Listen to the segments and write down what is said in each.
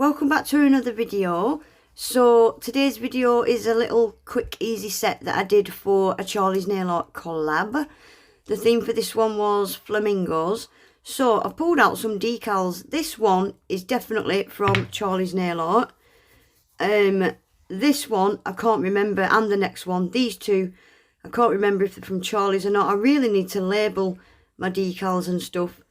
welcome back to another video. So today's video is a little quick easy set that I did for a Charlie's Nail Art collab. The theme for this one was flamingos. So I've pulled out some decals. This one is definitely from Charlie's Nail Art. This one I can't remember, and the next one, these two, I can't remember if they're from Charlie's or not. I really need to label my decals and stuff.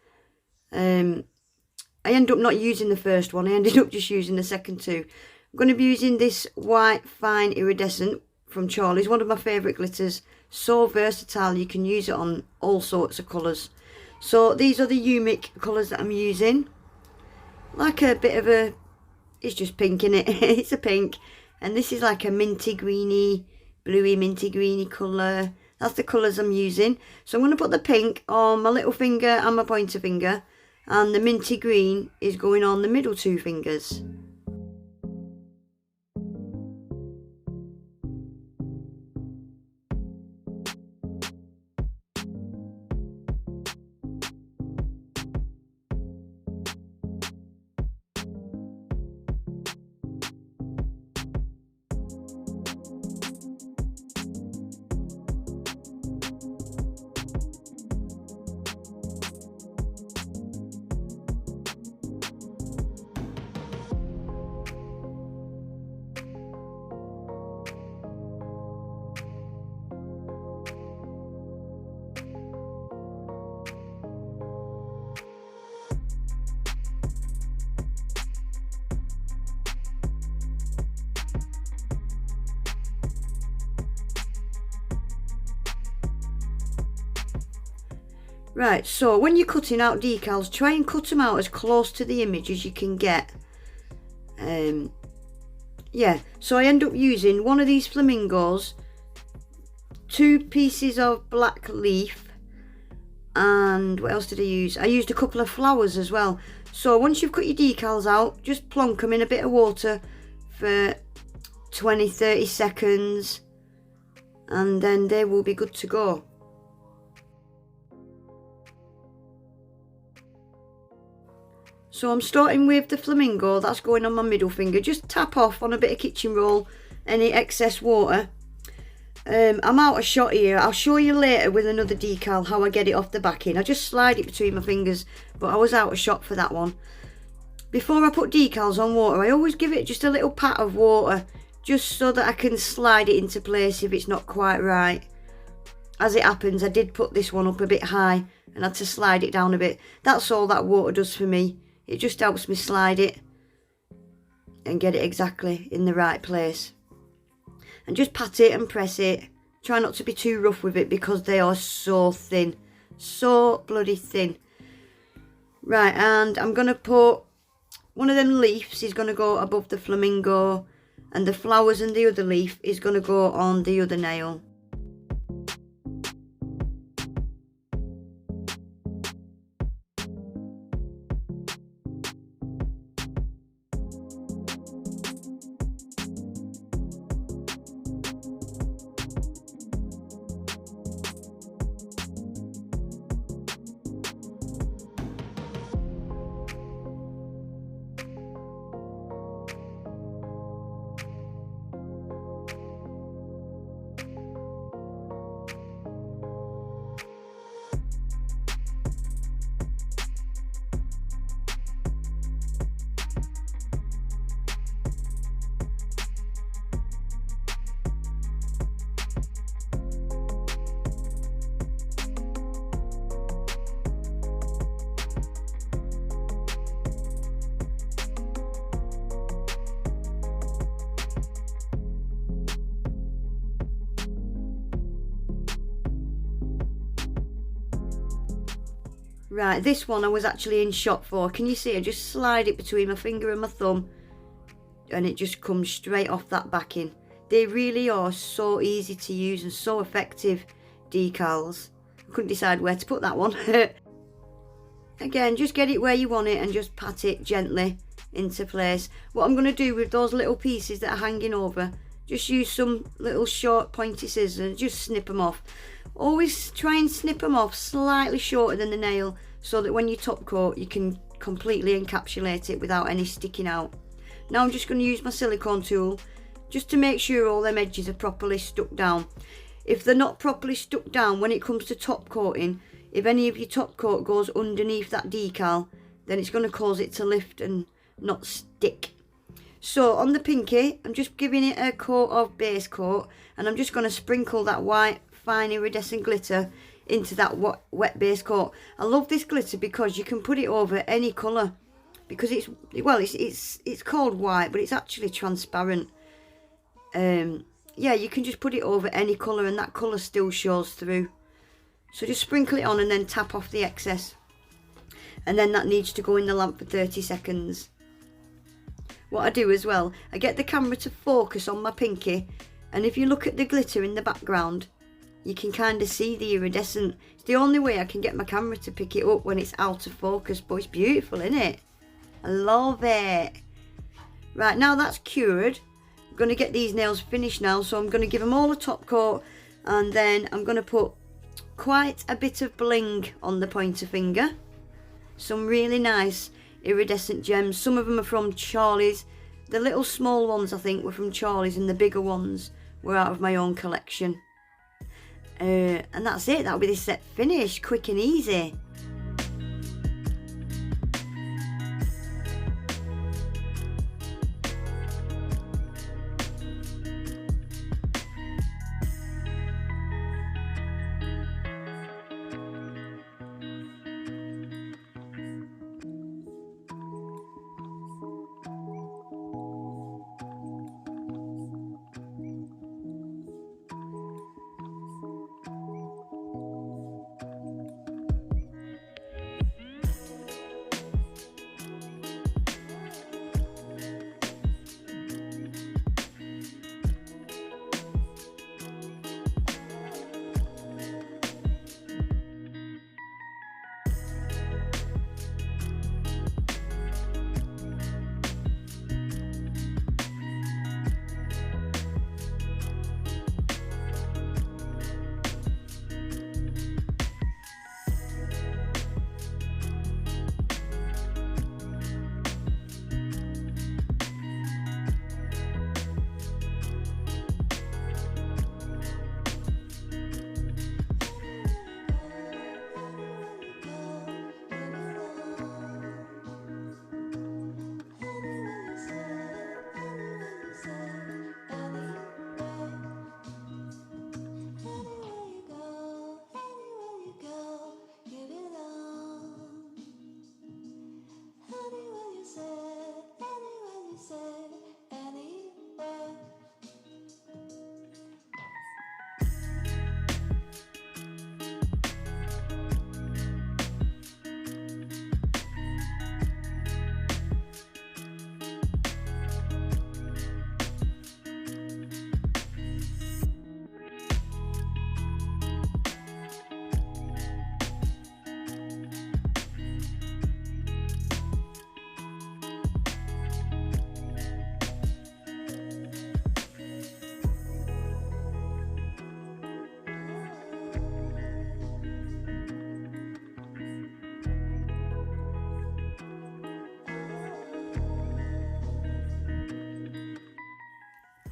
I ended up not using the first one. I ended up just using the second two. I'm going to be using this white fine iridescent from Charlie's, one of my favourite glitters. So versatile, you can use it on all sorts of colours. So these are the unique colours that I'm using. Like a bit of a, it's just pink in it. It's a pink. And this is like a minty greeny, bluey minty greeny colour. That's the colours I'm using. So I'm going to put the pink on my little finger and my pointer finger. And the minty green is going on the middle two fingers. Right, so when you're cutting out decals, try and cut them out as close to the image as you can get. Yeah, so I end up using one of these flamingos, 2 pieces of black leaf, and what else did I use? I used a couple of flowers as well. So once you've cut your decals out, just plonk them in a bit of water for 20-30 seconds, and then they will be good to go. So I'm starting with the flamingo, that's going on my middle finger. Just tap off on a bit of kitchen roll any excess water. I'm out of shot here. I'll show you later with another decal how I get it off the backing. I just slide it between my fingers, but I was out of shot for that one. Before I put decals on water, I always give it just a little pat of water, just so that I can slide it into place if it's not quite right. As it happens, I did put this one up a bit high and had to slide it down a bit. That's all that water does for me. It just helps me slide it and get it exactly in the right place. And just pat it and press it. Try not to be too rough with it because they are so thin. So bloody thin. Right, and I'm going to put one of them leaves is going to go above the flamingo, and the flowers and the other leaf is going to go on the other nail. Right, this one I was actually in shot for. Can you see? I just slide it between my finger and my thumb and it just comes straight off that backing. They really are so easy to use and so effective decals. I couldn't decide where to put that one. Again, just get it where you want it and just pat it gently into place. What I'm going to do with those little pieces that are hanging over, just use some little short pointy scissors and just snip them off. Always try and snip them off slightly shorter than the nail, so that when you top coat you can completely encapsulate it without any sticking out. Now I'm just going to use my silicone tool just to make sure all them edges are properly stuck down. If they're not properly stuck down when it comes to top coating, if any of your top coat goes underneath that decal, then it's going to cause it to lift and not stick. So on the pinky, I'm just giving it a coat of base coat, and I'm just going to sprinkle that white fine iridescent glitter into that wet base coat. I love this glitter because you can put it over any colour, because it's called white, but it's actually transparent. Yeah, you can just put it over any colour and that colour still shows through. So just sprinkle it on and then tap off the excess. And then that needs to go in the lamp for 30 seconds. What I do as well, I get the camera to focus on my pinky, and if you look at the glitter in the background, you can kind of see the iridescent. It's the only way I can get my camera to pick it up when it's out of focus, but it's beautiful, isn't it? I love it. Right, now that's cured, I'm going to get these nails finished now, so I'm going to give them all a top coat, and then I'm going to put quite a bit of bling on the pointer finger. Some really nice iridescent gems. Some of them are from Charlie's. The little small ones I think were from Charlie's, and the bigger ones were out of my own collection. And that's it. That'll be this set finished, quick and easy.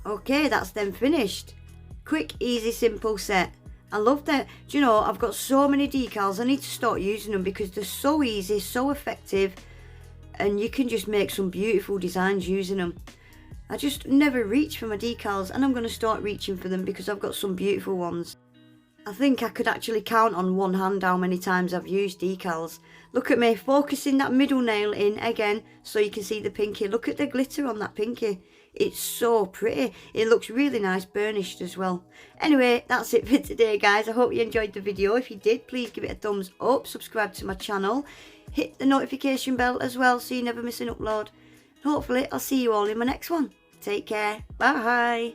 Okay, that's them finished. Quick, easy, simple set. I love that. Do you know, I've got so many decals. I need to start using them because they're so easy, so effective, and you can just make some beautiful designs using them. I just never reach for my decals, and I'm going to start reaching for them because I've got some beautiful ones. I think I could actually count on one hand how many times I've used decals. Look at me, focusing that middle nail in again so you can see the pinky. Look at the glitter on that pinky. It's so pretty. It looks really nice burnished as well. Anyway, that's it for today, guys. I hope you enjoyed the video. If you did, please give it a thumbs up. Subscribe to my channel. Hit the notification bell as well so you never miss an upload. Hopefully, I'll see you all in my next one. Take care. Bye.